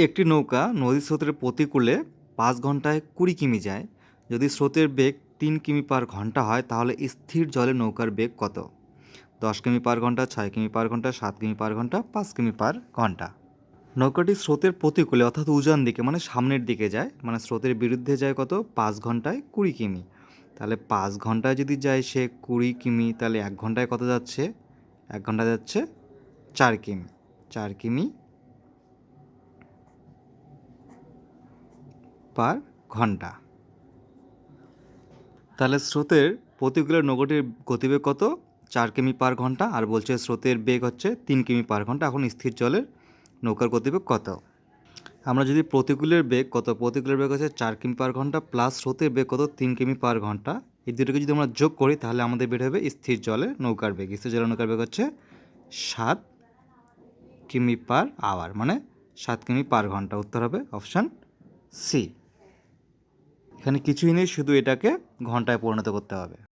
একটি নৌকা নদীর স্রোতের প্রতিকূলে 5 ঘন্টায় 20 কিমি যায়। যদি স্রোতের বেগ 3 কিমি/ঘন্টা হয় তাহলে স্থির জলে নৌকার বেগ কত? 10 কিমি/ঘন্টা, 6 কিমি/ঘন্টা, 7 কিমি/ঘন্টা, 5 কিমি/ঘন্টা। নৌকাটি স্রোতের প্রতিকূলে অর্থাৎ উজান দিকে মানে সামনের দিকে যায়, মানে স্রোতের বিরুদ্ধে যায় কত? 5 ঘন্টায় 20 কিমি। তাহলে 5 ঘন্টায় যদি যায় সে 20 কিমি, তাহলে 1 ঘন্টায় কত যাচ্ছে? 1 ঘন্টায় যাচ্ছে 4 কিমি। 4 কিমি/ঘন্টা। তাহলে স্রোতের প্রতিকূলে নৌকাটির গতিবেগ কত? 4 কিমি/ঘন্টা। আর বলছে স্রোতের বেগ হচ্ছে 3 কিমি/ঘন্টা। এখন স্থির জলের নৌকার গতিবেগ কত? আমরা যদি প্রতিকূলের বেগ কত? প্রতিকূলের বেগ হচ্ছে 4 কিমি/ঘন্টা প্লাস স্রোতের বেগ কত? 3 কিমি/ঘন্টা। এই দুটোকে যদি আমরা যোগ করি তাহলে আমাদের বের হবে স্থির জলের নৌকার বেগ। স্থির জলের নৌকার বেগ হচ্ছে 7 কিমি/আওয়ার, মানে 7 কিমি/ঘন্টা। উত্তর হবে অপশান সি। এখানে কিছুই নেই, শুধু এটাকে ঘন্টায় পরিণত করতে হবে।